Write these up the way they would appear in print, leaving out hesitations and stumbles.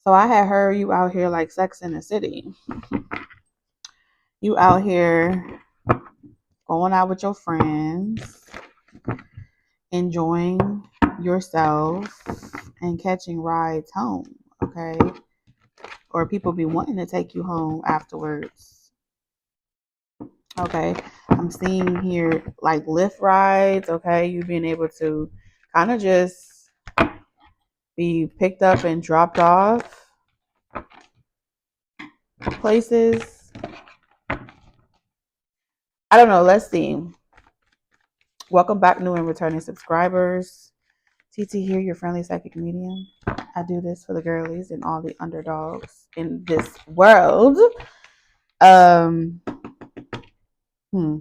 So I had heard you out here like Sex in the City. You out here going out with your friends, enjoying yourself, and catching rides home. Okay. Or people be wanting to take you home afterwards. Okay. I'm seeing here like Lyft rides. Okay. You being able to kind of just be picked up and dropped off places. I don't know. Let's see. Welcome back, new and returning subscribers. TT here, your friendly psychic medium. I do this for the girlies and all the underdogs in this world. Um, hmm.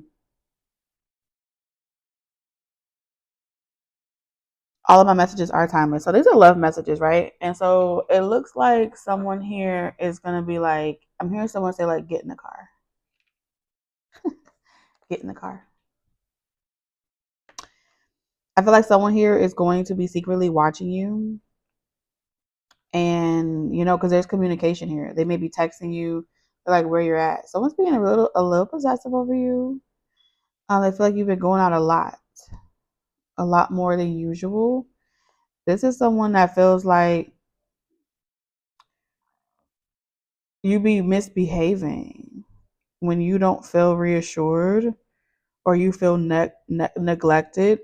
All of my messages are timeless. So these are love messages, right? And so it looks like someone here is gonna be like, I'm hearing someone say like, get in the car. Get in the car. I feel like someone here is going to be secretly watching you. And you know, because there's communication here. They may be texting you like where you're at. Someone's being a little possessive over you. I feel like you've been going out a lot more than usual. This is someone that feels like you be misbehaving when you don't feel reassured or you feel neglected.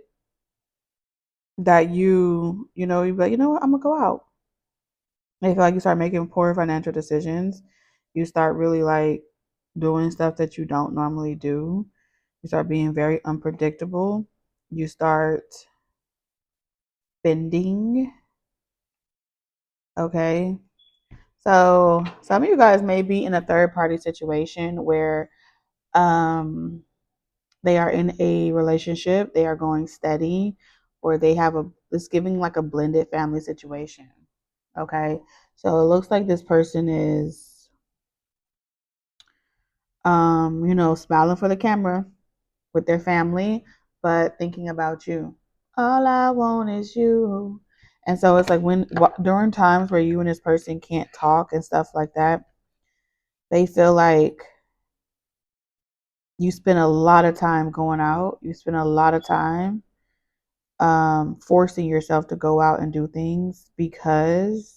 That you know, you be like, you know what, I'm gonna go out. They feel like you start making poor financial decisions. You start really like doing stuff that you don't normally do. You start being very unpredictable. You start spending. Okay. So some of you guys may be in a third party situation where um they are in a relationship, they are going steady, or they have it's giving like a blended family situation. Okay. So it looks like this person is you know, smiling for the camera with their family, but thinking about you. All I want is you. And so it's like during times where you and this person can't talk and stuff like that, they feel like you spend a lot of time going out. You spend a lot of time forcing yourself to go out and do things because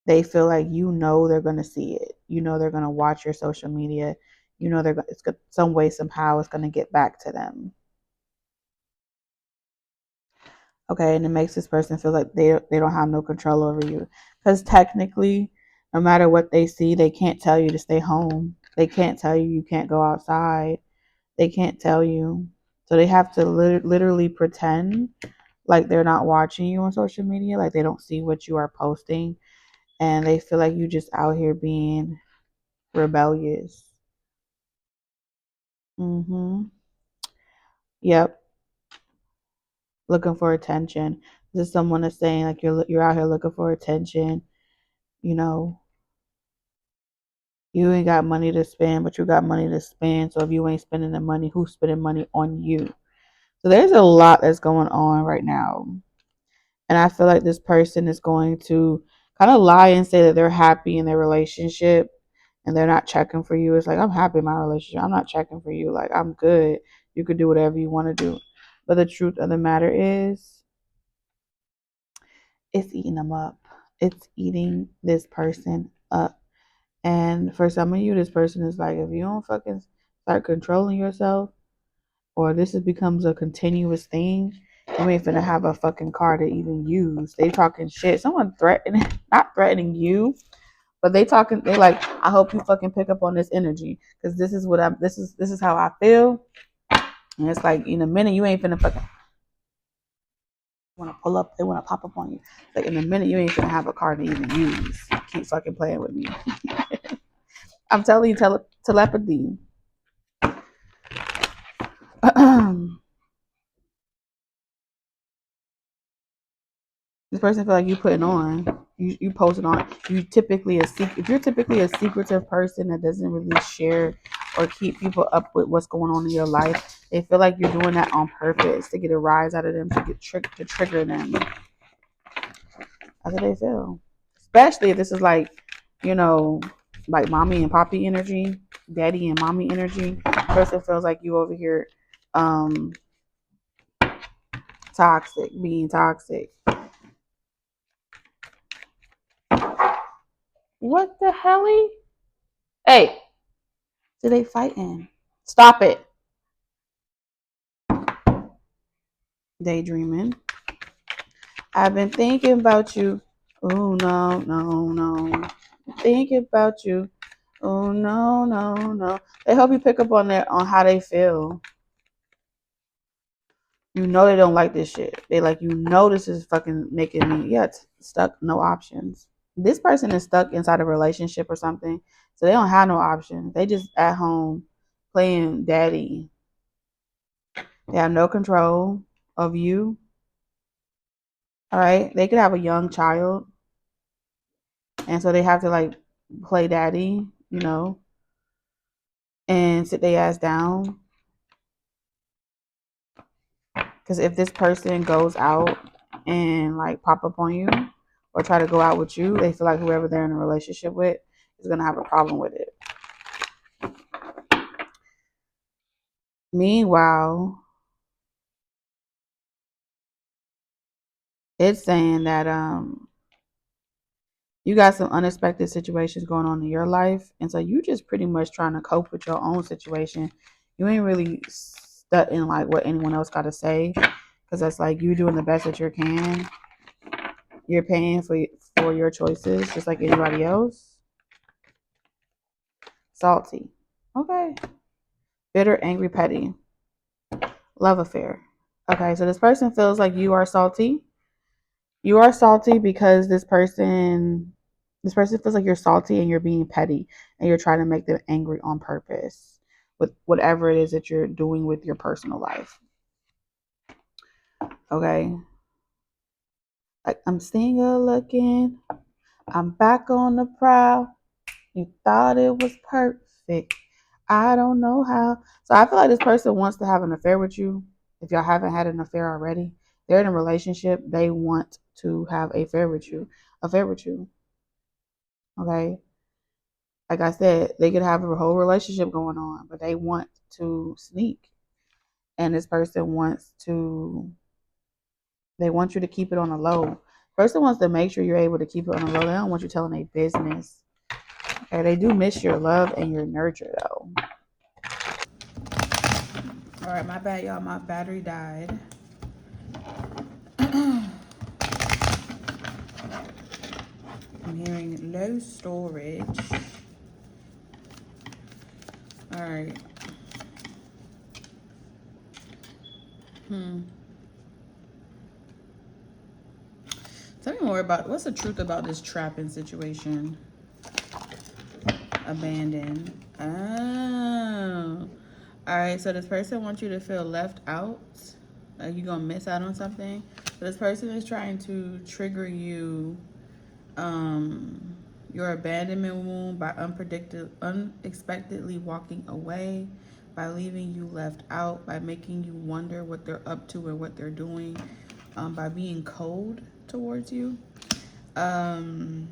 they feel like you know they're going to see it. You know they're going to watch your social media. You know it's some way somehow it's going to get back to them. Okay, and it makes this person feel like they don't have no control over you because technically, no matter what they see, they can't tell you to stay home. They can't tell you can't go outside. They can't tell you, so they have to literally pretend like they're not watching you on social media, like they don't see what you are posting, and they feel like you just out here being rebellious. Mhm. Yep. Looking for attention. This is someone that's saying like you're out here looking for attention. You know, you ain't got money to spend, but you got money to spend. So if you ain't spending the money, who's spending money on you? So there's a lot that's going on right now. And I feel like this person is going to kind of lie and say that they're happy in their relationship and they're not checking for you. It's like, I'm happy in my relationship. I'm not checking for you. Like, I'm good. You could do whatever you want to do. But the truth of the matter is, it's eating them up. It's eating this person up. And for some of you, this person is like, if you don't fucking start controlling yourself, or becomes a continuous thing, you ain't finna have a fucking car to even use. They talking shit. Someone threatening, not threatening you, but they like, I hope you fucking pick up on this energy because this is how I feel. And it's like in a minute you ain't finna fucking want to pull up. They want to pop up on you. Like in a minute you ain't finna have a car to even use. Keep fucking playing with me. I'm telling you, telepathy. This person feel like you putting on, you posting on. If you're typically a secretive person that doesn't really share or keep people up with what's going on in your life, they feel like you're doing that on purpose to get a rise out of them, to trigger them. That's what they feel. Especially if this is like, you know, like mommy and poppy energy, daddy and mommy energy. Person feels like you over here toxic, being toxic. What the hell? Hey, do they fighting? Stop it. Daydreaming. I've been thinking about you. Oh no, no, no. Thinking about you. Oh no, no, no. They help you pick up on that on how they feel. You know they don't like this shit. They like, you know, this is fucking making me, yeah, stuck, no options. This person is stuck inside a relationship or something, so they don't have no options. They just at home playing daddy. They have no control of you. All right, they could have a young child, and so they have to like play daddy, you know, and sit their ass down. Because if this person goes out and like pop up on you or try to go out with you, they feel like whoever they're in a relationship with is gonna have a problem with it. Meanwhile, it's saying that you got some unexpected situations going on in your life, and so you just pretty much trying to cope with your own situation. You ain't really studying like what anyone else got to say, because that's like you doing the best that you can. You're paying for your choices just like anybody else. Salty. Okay. Bitter, angry, petty. Love affair. Okay, so this person feels like you are salty. You are salty because this person feels like you're salty and you're being petty and you're trying to make them angry on purpose with whatever it is that you're doing with your personal life. Okay. Like, I'm single looking. I'm back on the prowl. You thought it was perfect. I don't know how. So I feel like this person wants to have an affair with you. If y'all haven't had an affair already, they're in a relationship. They want to have a affair with you. Affair with you. Okay. Like I said, they could have a whole relationship going on, but they want to sneak. And this person wants to, they want you to keep it on the low. Person wants to make sure you're able to keep it on the low. They don't want you telling their business. Okay, they do miss your love and your nurture though. All right, my bad, y'all. My battery died. I'm hearing low storage. All right. Tell me more about what's the truth about this trapping situation. Abandoned. Oh. All right. So this person wants you to feel left out. Like you're gonna miss out on something. So this person is trying to trigger you, your abandonment wound by unexpectedly walking away, by leaving you left out, by making you wonder what they're up to and what they're doing, by being cold towards you. Um,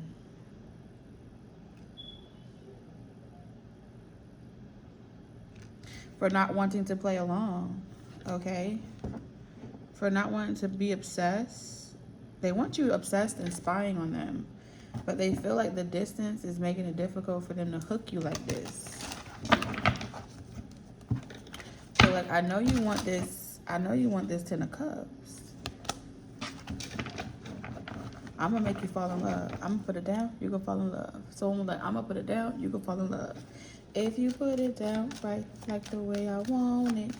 for not wanting to play along, okay? For not wanting to be obsessed. They want you obsessed and spying on them, but they feel like the distance is making it difficult for them to hook you like this. So like, I know you want this. I know you want this 10 of cups. I'm gonna make you fall in love. I'm gonna put it down, you gonna fall in love. So I'm like, I'm gonna put it down, you gonna fall in love. If you put it down right, like the way I want it,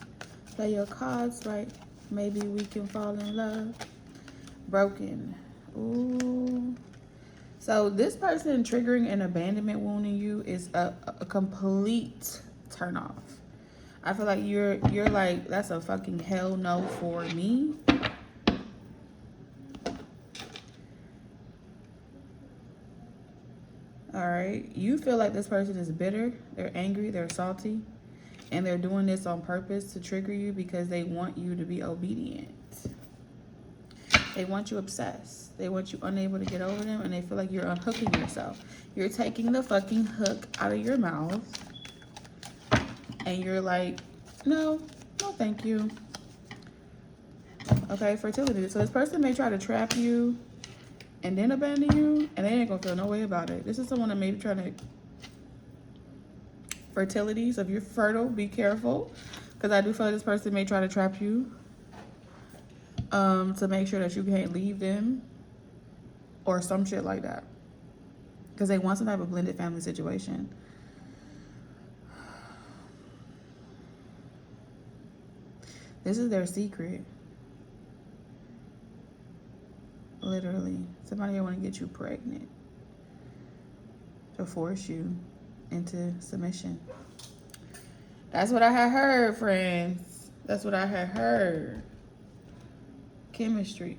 play your cards right, maybe we can fall in love. Broken. Ooh. So this person triggering an abandonment wound in you is a complete turn off. I feel like you're like, that's a fucking hell no for me. All right. You feel like this person is bitter, they're angry, they're salty, and they're doing this on purpose to trigger you because they want you to be obedient. They want you obsessed. They want you unable to get over them, and they feel like you're unhooking yourself. You're taking the fucking hook out of your mouth, and you're like, no, no thank you. Okay, fertility. So this person may try to trap you and then abandon you, and they ain't gonna feel no way about it. This is someone that may be trying to... Fertility, so if you're fertile, be careful. Because I do feel like this person may try to trap you to make sure that you can't leave them or some shit like that. Because they want some type of blended family situation. This is their secret. Literally. Somebody want to get you pregnant to force you into submission. That's what I had heard, friends. That's what I had heard. Chemistry.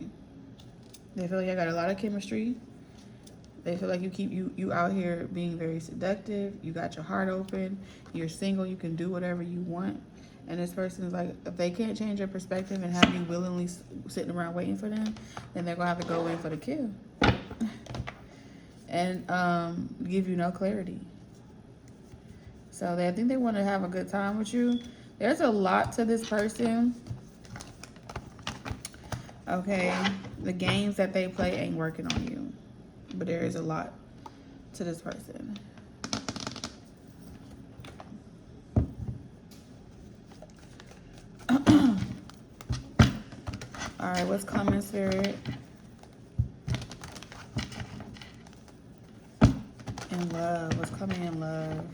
They feel like I got a lot of chemistry. They feel like you out here being very seductive. You got your heart open. You're single. You can do whatever you want. And this person is like, if they can't change your perspective and have you willingly sitting around waiting for them, then they're gonna have to go in for the kill and give you no clarity. So I think they want to have a good time with you. There's a lot to this person. Okay, the games that they play ain't working on you, but there is a lot to this person. All right, what's coming, Spirit? In love, what's coming in love?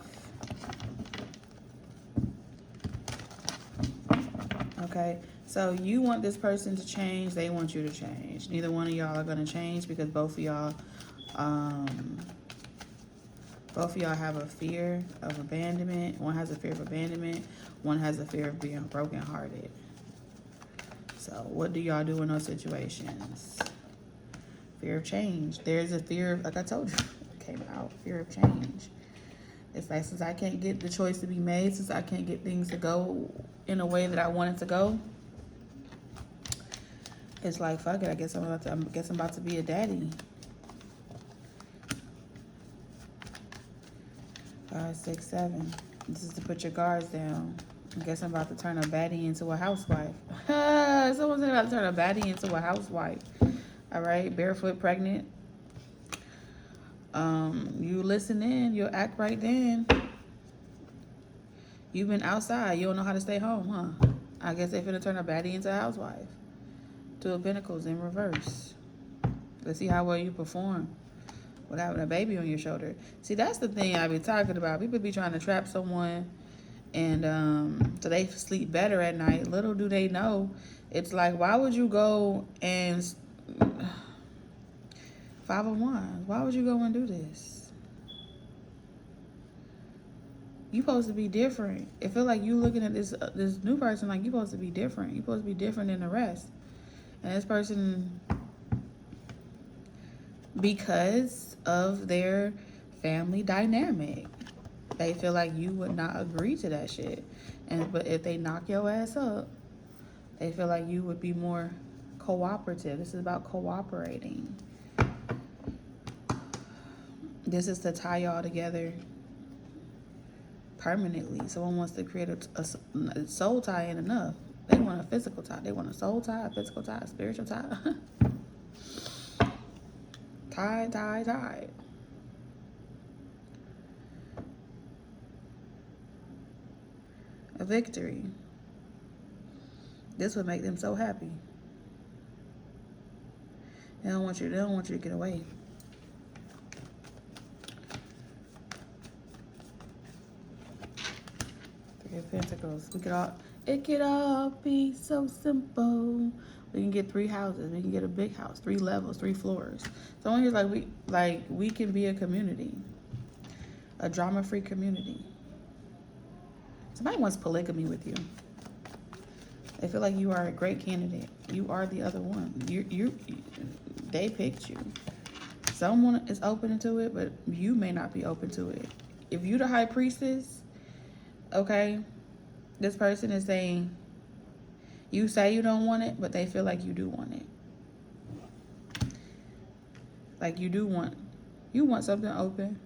Okay, so you want this person to change, they want you to change. Neither one of y'all are gonna change because both of y'all have a fear of abandonment. One has a fear of abandonment, one has a fear of being brokenhearted. So what do y'all do in those situations? Fear of change. There's a fear of, like I told you, it came out, fear of change. It's like, since I can't get the choice to be made, since I can't get things to go in a way that I want it to go, it's like, fuck it, I guess I'm about to be a daddy. 5, 6, 7. This is to put your guards down. I guess I'm about to turn a baddie into a housewife. Someone's about to turn a baddie into a housewife. All right, barefoot, pregnant. You listen in, you'll act right then. You've been outside, you don't know how to stay home, huh? I guess they finna turn a baddie into a housewife. 2 of Pentacles in reverse. Let's see how well you perform with having a baby on your shoulder. See, that's the thing I be talking about. People be trying to trap someone, and so they sleep better at night. Little do they know, it's like, why would you go and 5 of Wands? Why would you go and do this? You supposed to be different. It feel like you looking at this new person like you supposed to be different. You supposed to be different than the rest. And this person, because of their family dynamic, they feel like you would not agree to that shit. But if they knock your ass up, they feel like you would be more cooperative. This is about cooperating. This is to tie y'all together permanently. Someone wants to create a soul tie ain't enough. They want a physical tie. They want a soul tie, a physical tie, a spiritual tie. Tie. A victory. This would make them so happy. They don't want you to get away. Three of Pentacles. It could all be so simple. We can get 3 houses. We can get a big house, 3 levels, 3 floors. Someone here's like we can be a community, a drama-free community. Somebody wants polygamy with you. They feel like you are a great candidate. You are the other one. They picked you. Someone is open to it, but you may not be open to it. If you the high priestess, okay, this person is saying, you say you don't want it, but they feel like you do want it. Like you want something open,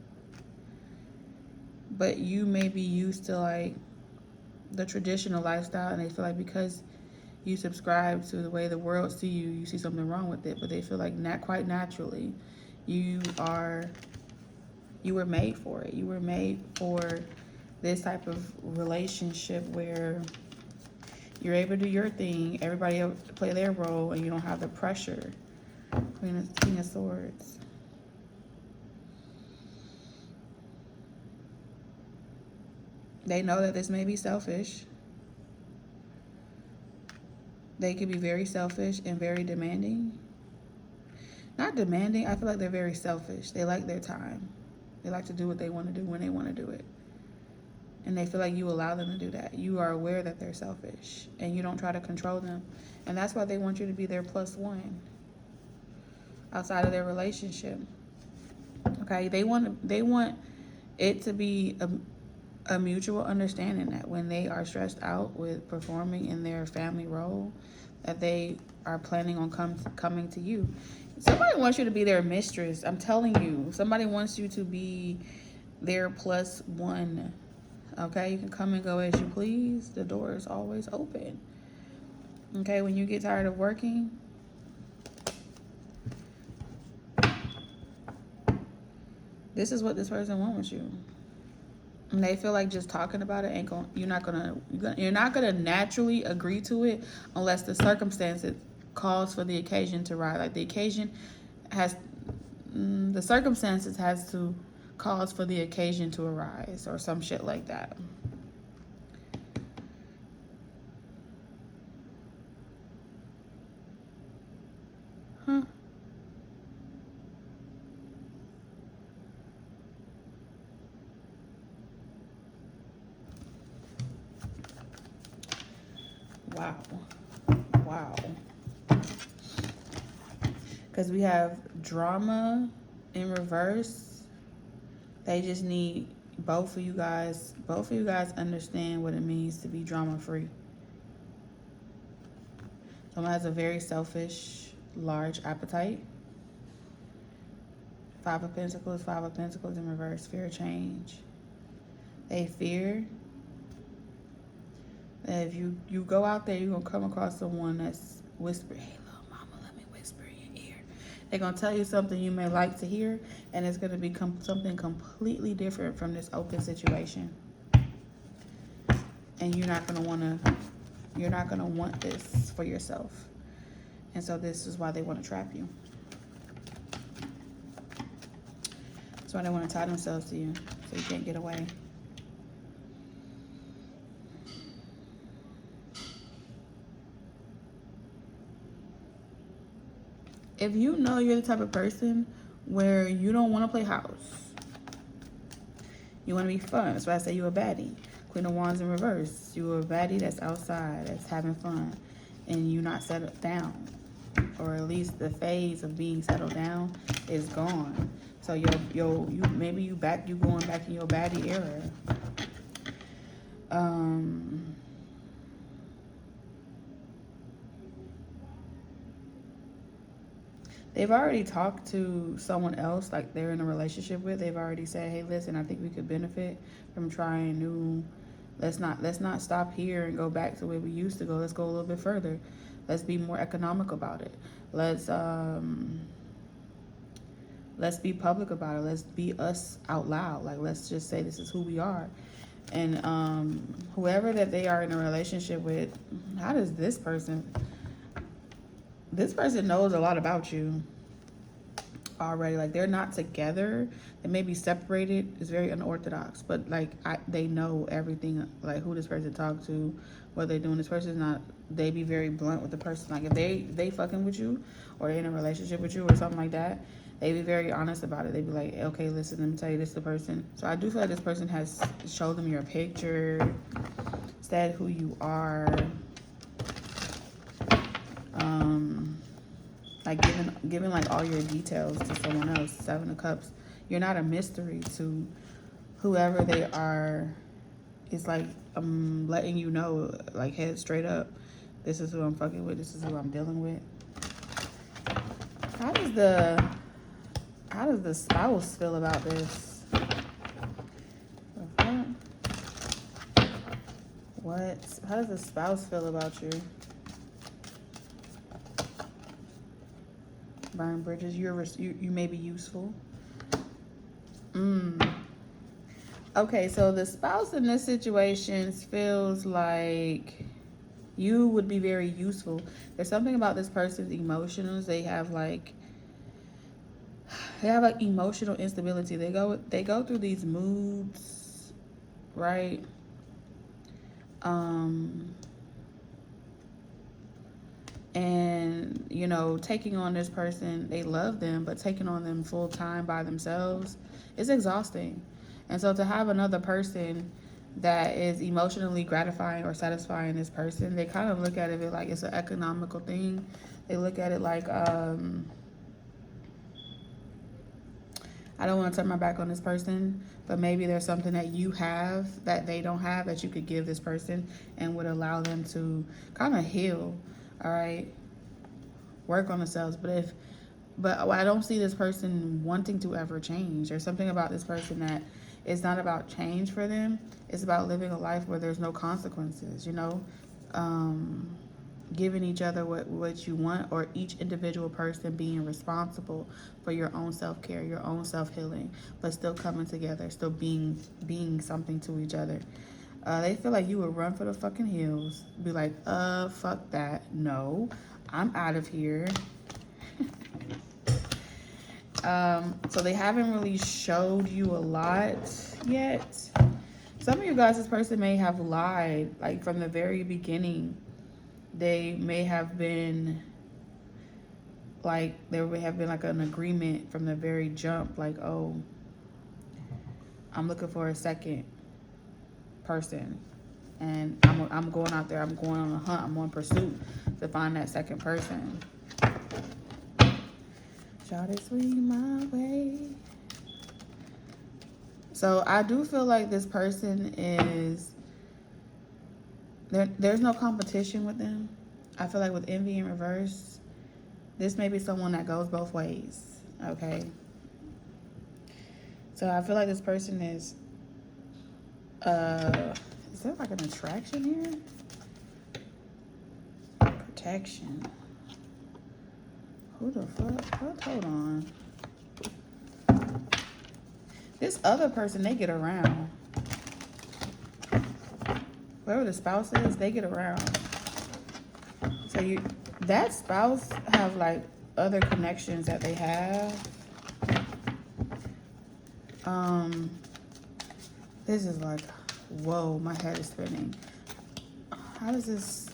but you may be used to like the traditional lifestyle, and they feel like because you subscribe to the way the world see you, you see something wrong with it. But they feel like not quite naturally, you were made for it. You were made for this type of relationship where you're able to do your thing, everybody else play their role, and you don't have the pressure. King of Swords. They know that this may be selfish. They could be very selfish and very demanding. Not demanding, I feel like they're very selfish. They like their time. They like to do what they want to do when they want to do it. And they feel like you allow them to do that. You are aware that they're selfish and you don't try to control them. And that's why they want you to be their plus one outside of their relationship. Okay, they want it to be a mutual understanding that when they are stressed out with performing in their family role, that they are planning on coming to you. Somebody wants you to be their mistress. I'm telling you, somebody wants you to be their plus one. Okay, you can come and go as you please. The door is always open. Okay, when you get tired of working, this is what this person wants you. And they feel like just talking about it ain't going. You're not gonna naturally agree to it unless the circumstances calls for the occasion to rise. Like the occasion has, the circumstances has to cause for the occasion to arise or some shit like that. Huh. Wow. Because we have drama in reverse. They just need both of you guys understand what it means to be drama free. Someone has a very selfish, large appetite. Five of Pentacles in reverse, fear change. They fear that if you go out there, you're going to come across someone that's whispering, hey, little mama, let me whisper in your ear. They're going to tell you something you may like to hear, and it's going to become something completely different from this open situation. And you're not going to want this for yourself. And so this is why they want to trap you. That's why they want to tie themselves to you, so you can't get away. If you know you're the type of person where you don't want to play house, you want to be fun. That's why I say you're a baddie. Queen of Wands in reverse. You're a baddie that's outside, that's having fun, and you're not settled down. Or at least the phase of being settled down is gone. So you going back in your baddie era. They've already talked to someone else, like they're in a relationship with. They've already said, hey, listen, I think we could benefit from trying new. Let's not stop here and go back to where we used to go. Let's go a little bit further. Let's be more economic about it. Let's be public about it. Let's be us out loud. Like, let's just say this is who we are. And whoever that they are in a relationship with, how does this person knows a lot about you already. Like, they're not together. They may be separated. It's very unorthodox. But, like, they know everything, like, who this person talked to, what they're doing. This person's not, they be very blunt with the person. Like, if they fucking with you or in a relationship with you or something like that, they be very honest about it. They be like, okay, listen, let me tell you, this is the person. So I do feel like this person has showed them your picture, said who you are, like giving like all your details to someone else. Seven of Cups. You're not a mystery to whoever they are. It's like I'm letting you know, like, head straight up, this is who I'm fucking with. This is who I'm dealing with. How does the does the spouse feel about this? What? How does the spouse feel about you? Burn bridges. You may be useful. Okay, so the spouse in this situation feels like you would be very useful. There's something about this person's emotions. They have like emotional instability. They go through these moods, right? And you know, taking on this person, they love them, but taking on them full time by themselves is exhausting. And so to have another person that is emotionally gratifying or satisfying this person, they kind of look at it like it's an economical thing. They look at it like, I don't want to turn my back on this person, but maybe there's something that you have that they don't have that you could give this person and would allow them to kind of heal, all right? Work on themselves. But I don't see this person wanting to ever change. There's something about this person that it's not about change for them. It's about living a life where there's no consequences, you know? Giving each other what you want, or each individual person being responsible for your own self-care, your own self-healing, but still coming together, still being something to each other. They feel like you would run for the fucking hills. Be like, fuck that. No, I'm out of here. So they haven't really showed you a lot yet. Some of you guys, this person may have lied, like from the very beginning. They may have been like, there may have been like an agreement from the very jump, like, oh, I'm looking for a second person, and I'm going out there, I'm going on a hunt, I'm on pursuit to find that second person. Shawty swing my way. So I do feel like this person is, there's no competition with them. I feel like with envy in reverse, this may be someone that goes both ways, okay? So I feel like this person is there like an attraction here? Protection. Who the fuck? What? Hold on. This other person, they get around. Whoever the spouse is, they get around. So that spouse have like other connections that they have. This is like, whoa, my head is spinning. How does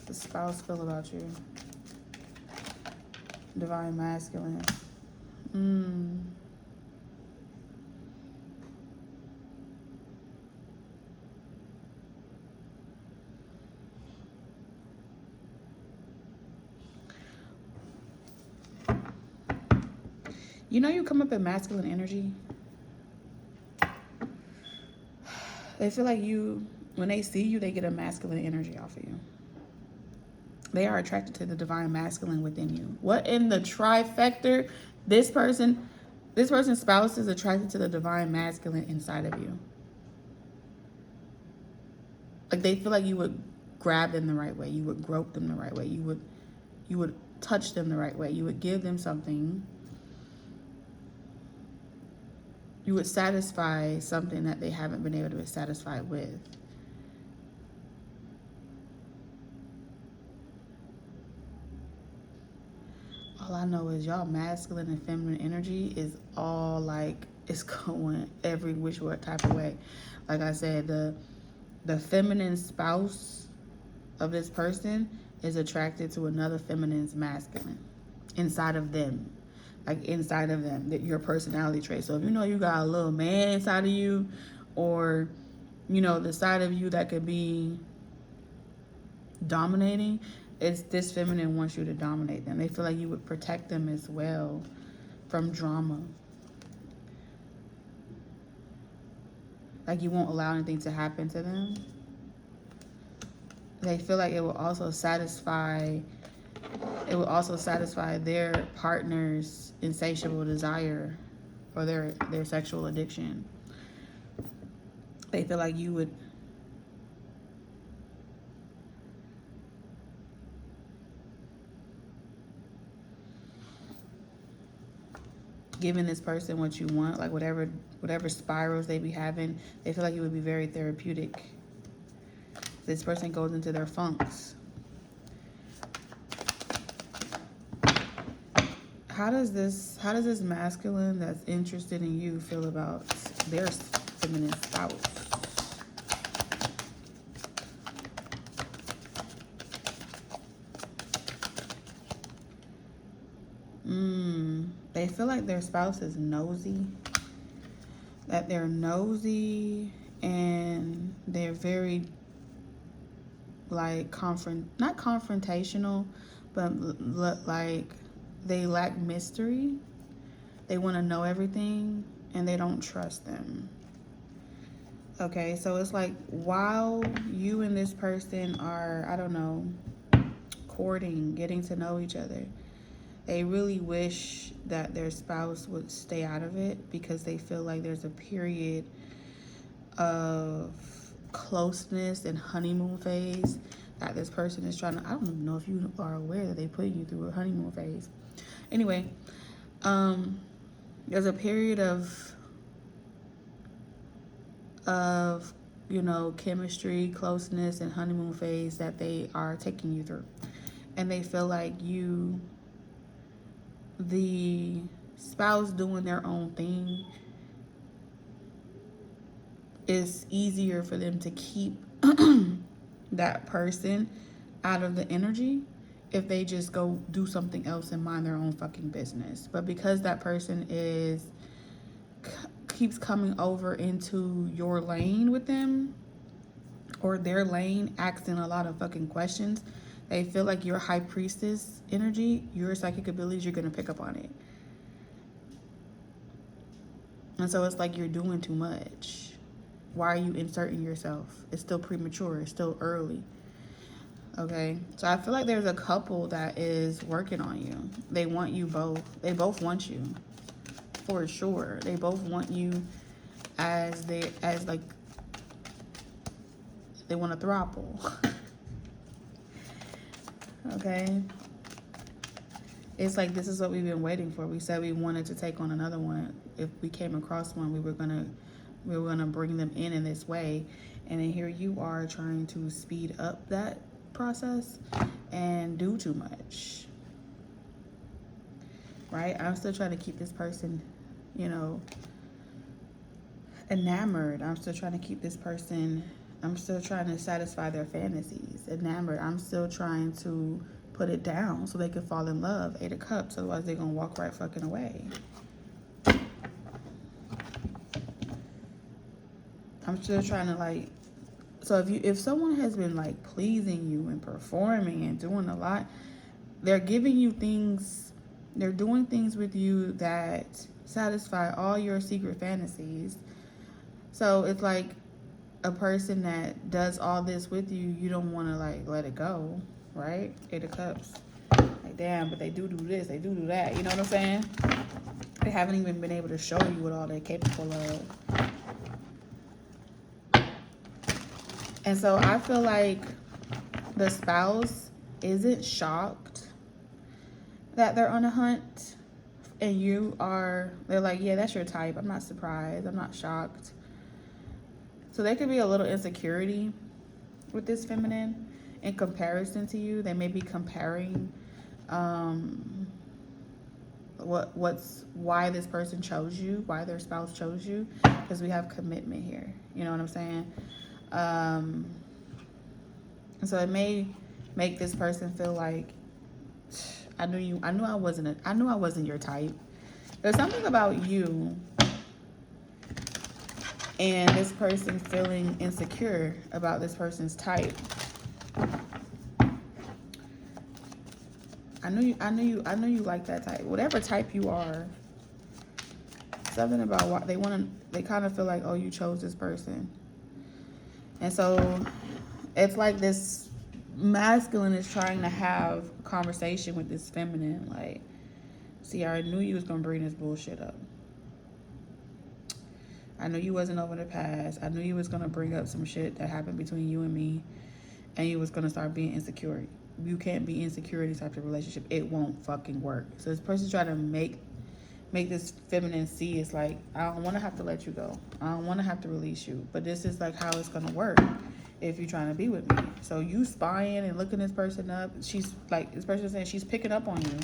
the spouse feel about you? Divine masculine. You know, you come up in masculine energy. They feel like when they see you, they get a masculine energy off of you. They are attracted to the divine masculine within you. What in the trifecta? This person's spouse is attracted to the divine masculine inside of you. Like, they feel like you would grab them the right way. You would grope them the right way. You would touch them the right way. You would give them something. You would satisfy something that they haven't been able to be satisfied with. All I know is y'all masculine and feminine energy is all like, it's going every which way type of way. Like I said, the feminine spouse of this person is attracted to another feminine's masculine inside of them. Like inside of them, that your personality trait. So if you know you got a little man inside of you, or you know, the side of you that could be dominating, it's this feminine wants you to dominate them. They feel like you would protect them as well from drama. Like you won't allow anything to happen to them. They feel like it will also satisfy their partner's insatiable desire or their sexual addiction. They feel like you would giving this person what you want, like whatever spirals they be having, they feel like it would be very therapeutic. This person goes into their funks. How does this masculine that's interested in you feel about their feminine spouse? They feel like their spouse is nosy. That they're nosy and they're very like not confrontational, but like they lack mystery. They want to know everything and they don't trust them. Okay, so it's like while you and this person are, I don't know, courting, getting to know each other, they really wish that their spouse would stay out of it because they feel like there's a period of closeness and honeymoon phase that this person is trying to, I don't even know if you are aware that they put you through a honeymoon phase. Anyway, there's a period of you know, chemistry, closeness, and honeymoon phase that they are taking you through. And they feel like you, the spouse doing their own thing, is easier for them to keep that person out of the energy if they just go do something else and mind their own fucking business. But because that person keeps coming over into your lane with them, or their lane, asking a lot of fucking questions, they feel like your high priestess energy, your psychic abilities, you're gonna pick up on it. And so it's like you're doing too much. Why are you inserting yourself? It's still premature, it's still early. Okay, so I feel like there's a couple that is working on you. They want you both. They both want you, for sure. They both want you as like, they want a throuple. Okay, it's like this is what we've been waiting for. We said we wanted to take on another one. If we came across one, we were gonna bring them in this way, and then here you are trying to speed up that process and do too much. Right? I'm still trying to keep this person, you know, enamored. I'm still trying to keep this person, I'm still trying to satisfy their fantasies. Enamored. I'm still trying to put it down so they can fall in love. 8 of Cups. Otherwise, they're going to walk right fucking away. I'm still trying to, like, so if someone has been, like, pleasing you and performing and doing a lot, they're giving you things, they're doing things with you that satisfy all your secret fantasies. So it's like a person that does all this with you, you don't want to, like, let it go, right? 8 of Cups. Like, damn, but they do this, they do that. You know what I'm saying? They haven't even been able to show you what all they're capable of. And so I feel like the spouse isn't shocked that they're on a hunt, and they're like, yeah, that's your type. I'm not surprised. I'm not shocked. So there could be a little insecurity with this feminine in comparison to you. They may be comparing why this person chose you, why their spouse chose you, because we have commitment here. You know what I'm saying? So it may make this person feel like, I knew I wasn't your type. There's something about you and this person feeling insecure about this person's type. I knew you like that type. Whatever type you are, something about why they kind of feel like, oh, you chose this person. And so it's like this masculine is trying to have a conversation with this feminine, like, see, I knew you was gonna bring this bullshit up. I knew you wasn't over the past. I knew you was gonna bring up some shit that happened between you and me, and you was gonna start being insecure. You can't be insecure in this type of relationship. It won't fucking work. So this person's trying to make this feminine see it's like, I don't want to have to let you go. I don't want to have to release you. But this is like how it's gonna work if you're trying to be with me. So you spying and looking this person up. She's like, this person saying she's picking up on you.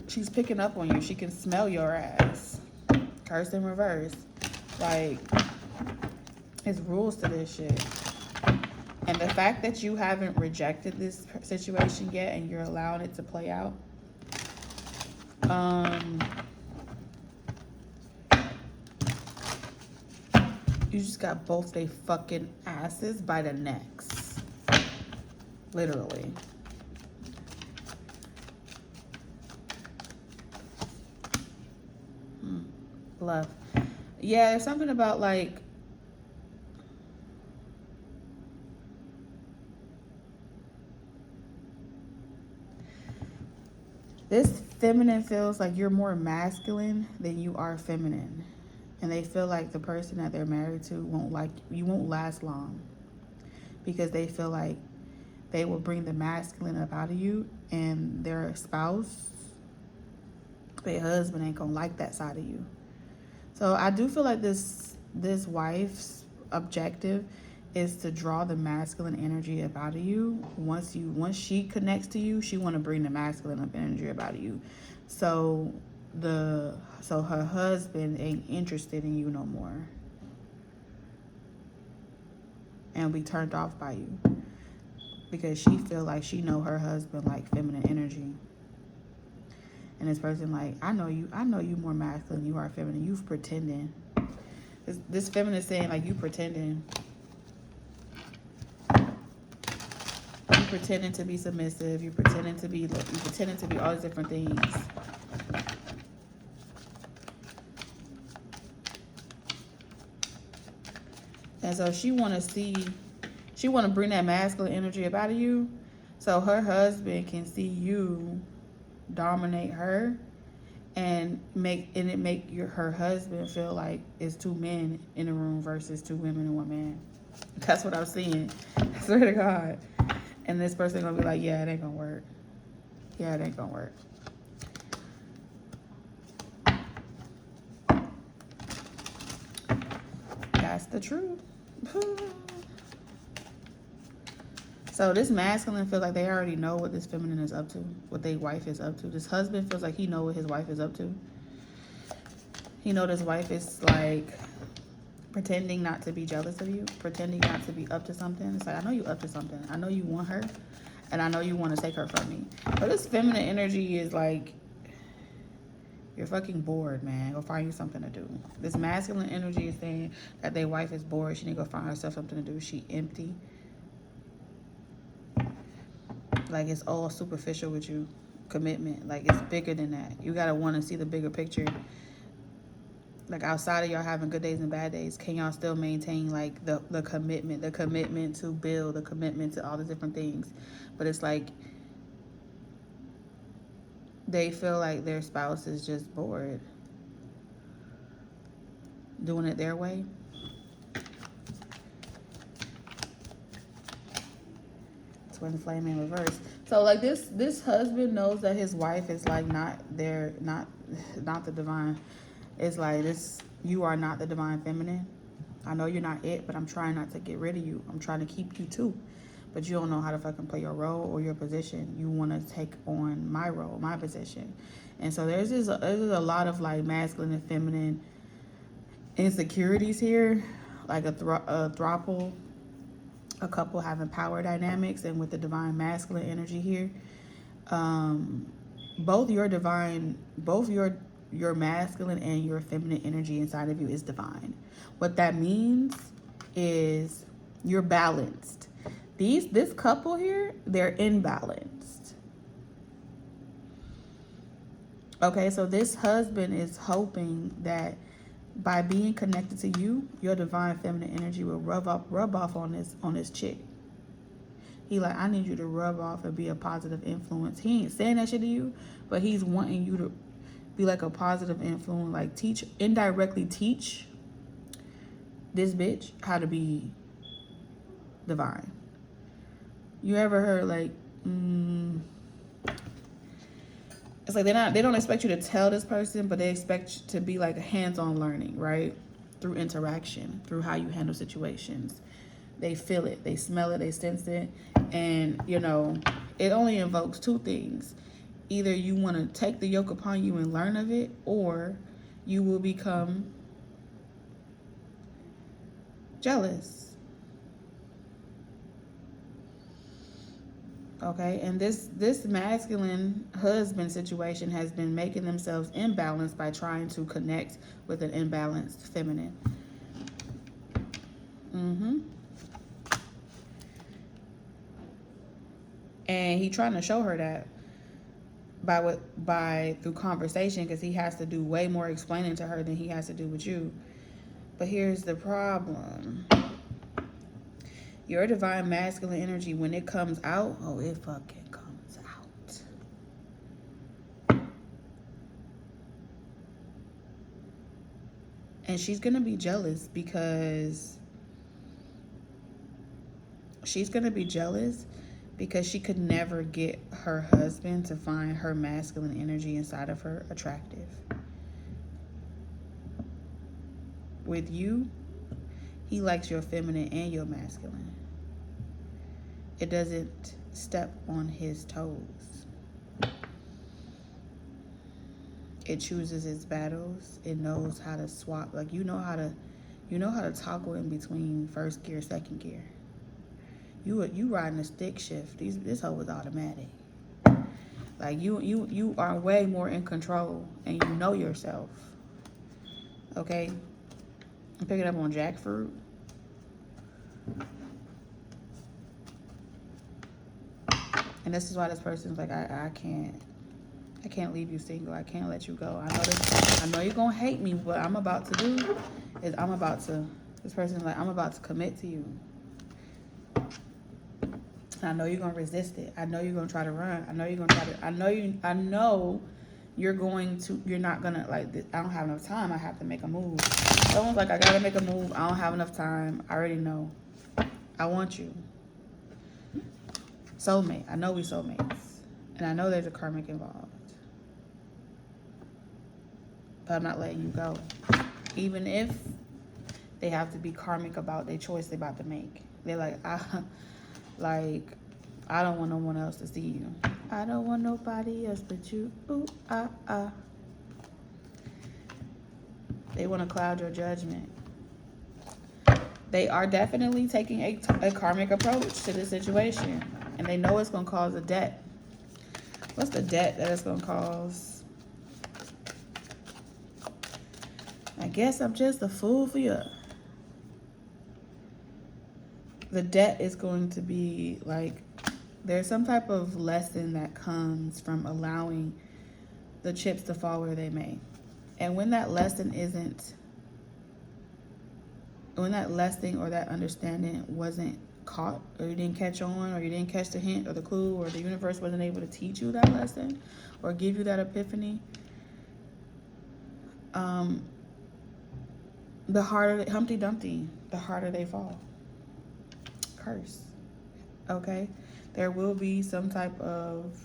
She's picking up on you. She can smell your ass. Curse in reverse. Like, it's rules to this shit. And the fact that you haven't rejected this situation yet and you're allowing it to play out, you just got both they fucking asses by the necks. Literally. Love. Yeah, there's something about like, this feminine feels like you're more masculine than you are feminine. And they feel like the person that they're married to won't like you, won't last long. Because they feel like they will bring the masculine up out of you, and their spouse, their husband, ain't gonna like that side of you. So I do feel like this wife's objective is to draw the masculine energy up out of you. Once she connects to you, she want to bring the masculine energy up out of you. So her husband ain't interested in you no more, and be turned off by you because she feel like she know her husband like feminine energy. And this person like, I know you more masculine than you are feminine. You pretending. This feminine saying like, you pretending. You pretending to be submissive. You pretending to be all these different things. And so she want to bring that masculine energy up out of you, so her husband can see you dominate her, and make her husband feel like it's two men in a room versus two women and one man. That's what I'm seeing. I swear to God. And this person gonna be like, yeah, it ain't gonna work. Yeah, it ain't gonna work. That's the truth. So this masculine feels like they already know what this feminine is up to, what their wife is up to. This husband feels like he know what his wife is up to. He know this wife is like pretending not to be jealous of you, pretending not to be up to something. It's like, I know you up to something. I know you want her, and I know you want to take her from me. But this feminine energy is like, you're fucking bored, man. Go find you something to do. This masculine energy is saying that their wife is bored. She need to go find herself something to do. She empty. Like, it's all superficial with you. Commitment. Like, it's bigger than that. You gotta want to see the bigger picture. Like, outside of y'all having good days and bad days, can y'all still maintain like the commitment to build, the commitment to all the different things? But it's like they feel like their spouse is just bored doing it their way. Twin flame in reverse. So like this husband knows that his wife is like not the divine. It's like, this, you are not the divine feminine. I know you're not it, but I'm trying not to get rid of you. I'm trying to keep you too. But you don't know how to fucking play your role or your position. You want to take on my role, my position. And so there's a lot of like masculine and feminine insecurities here. Like a throuple, a couple having power dynamics, and with the divine masculine energy here. Both your masculine and your feminine energy inside of you is divine. What that means is you're balanced. This couple here, they're imbalanced. Okay, so this husband is hoping that by being connected to you, your divine feminine energy will rub off on this chick. He like, I need you to rub off and be a positive influence. He ain't saying that shit to you, but he's wanting you to be like a positive influence, like indirectly teach this bitch how to be divine. You ever heard like, it's like they don't expect you to tell this person, but they expect to be like a hands-on learning, right? Through interaction, through how you handle situations. They feel it, they smell it, they sense it, and it only invokes two things. Either you want to take the yoke upon you and learn of it, or you will become jealous. Okay, and this masculine husband situation has been making themselves imbalanced by trying to connect with an imbalanced feminine. And he trying to show her that by through conversation, because he has to do way more explaining to her than he has to do with you. But here's the problem. Your divine masculine energy, when it comes out, it fucking comes out. And she's going to be jealous because she could never get her husband to find her masculine energy inside of her attractive. With you, he likes your feminine and your masculine. It doesn't step on his toes. It chooses its battles. It knows how to swap. Like you know how to toggle in between first gear, second gear. You riding a stick shift. This hoe is automatic. Like you are way more in control, and you know yourself. Okay? I'm picking up on jackfruit. And this is why this person's like, I can't leave you single. I can't let you go. I know you're gonna hate me. What I'm about to do is this person's like, I'm about to commit to you. I know you're gonna resist it. I know you're gonna try to run. I know you're not gonna like this. I don't have enough time. I have to make a move. Someone's like, I gotta make a move. I don't have enough time. I already know. I want you. Soulmate. I know we soulmates. And I know there's a karmic involved. But I'm not letting you go. Even if they have to be karmic about their choice they're about to make. They're like, I don't want no one else to see you. I don't want nobody else but you. Ooh, ah, ah. They want to cloud your judgment. They are definitely taking a karmic approach to the situation. And they know it's going to cause a debt. What's the debt that it's going to cause? I guess I'm just a fool for you. The debt is going to be like, there's some type of lesson that comes from allowing the chips to fall where they may. And when that lesson or that understanding wasn't caught, or you didn't catch on, or you didn't catch the hint or the clue, or the universe wasn't able to teach you that lesson or give you that epiphany, the harder, Humpty Dumpty, the harder they fall. Curse. Okay? There will be some type of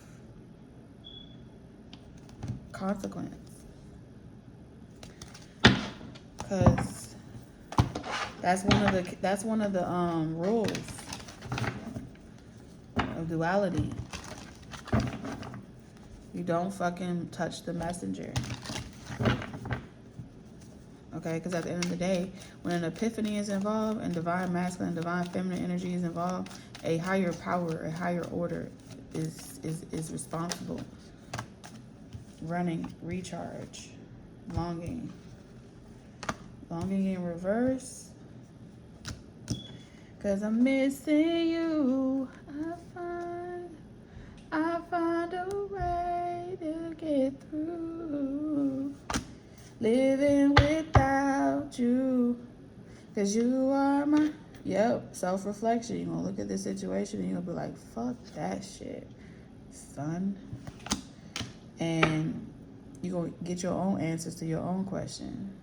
consequence. Because that's one of the rules of duality. You don't fucking touch the messenger. Okay, because at the end of the day, when an epiphany is involved and divine masculine, divine feminine energy is involved, a higher power, a higher order is responsible. Running, recharge, longing in reverse. Cause I'm missing you. I find a way to get through. Living without you. Cause you are my, self-reflection. You're gonna look at this situation and you're gonna be like, fuck that shit, son. And You gonna get your own answers to your own question.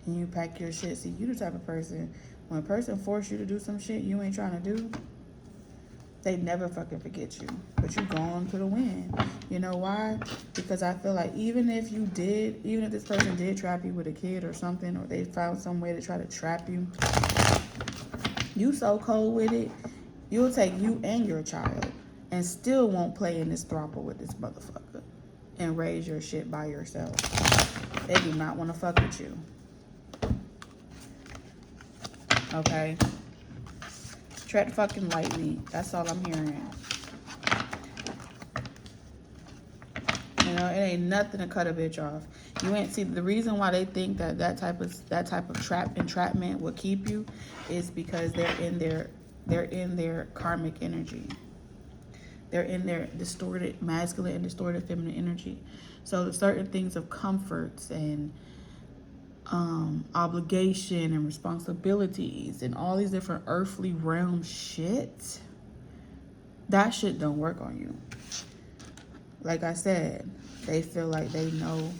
And you pack your shit. See, you the type of person, when a person force you to do some shit you ain't trying to do, they never fucking forget you. But you gone to the wind. You know why? Because I feel like even if this person did trap you with a kid or something, or they found some way to try to trap you, you so cold with it, you'll take you and your child and still won't play in this throuple with this motherfucker and raise your shit by yourself. They do not want to fuck with you. Okay? Tread fucking lightly. That's all I'm hearing. You know, it ain't nothing to cut a bitch off. You ain't see the reason why they think that type of entrapment will keep you is because they're in their karmic energy. They're in their distorted masculine and distorted feminine energy. So certain things of comforts and obligation and responsibilities and all these different earthly realm shit, that shit don't work on you. Like I said, they feel like they know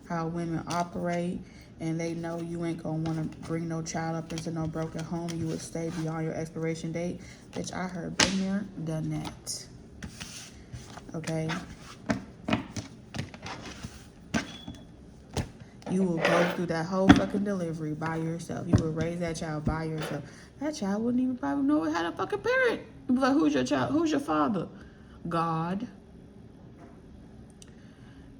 how women operate, and they know you ain't gonna want to bring no child up into no broken home. You would stay beyond your expiration date. Bitch, I heard been there, done that. Okay? You will go through that whole fucking delivery by yourself. You will raise that child by yourself. That child wouldn't even probably know it had a fucking parent. You'd be like, who's your child? Who's your father? God.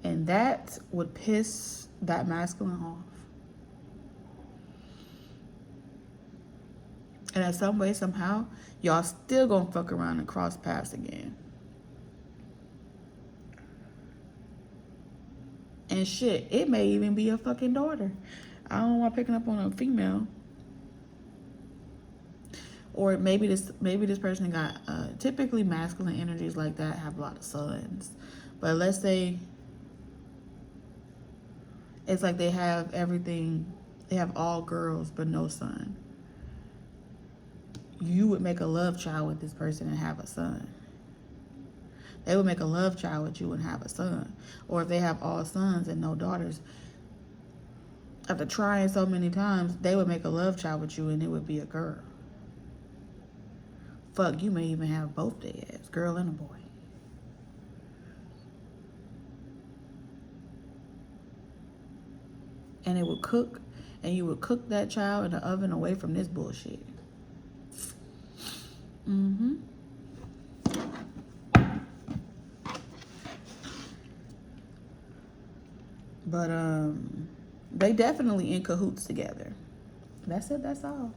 And that would piss that masculine off. And in some way, somehow, y'all still gonna fuck around and cross paths again. And shit, it may even be a fucking daughter. I don't know why picking up on a female. Or maybe this person got typically masculine energies like that have a lot of sons. But let's say it's like they have everything, they have all girls but no son. You would make a love child with this person and have a son. They would make a love child with you and have a son. Or if they have all sons and no daughters, after trying so many times, they would make a love child with you and it would be a girl. Fuck, you may even have both their ass, girl and a boy. And it would cook, and you would cook that child in the oven away from this bullshit. Mm-hmm. But they definitely in cahoots together. That's it, that's all.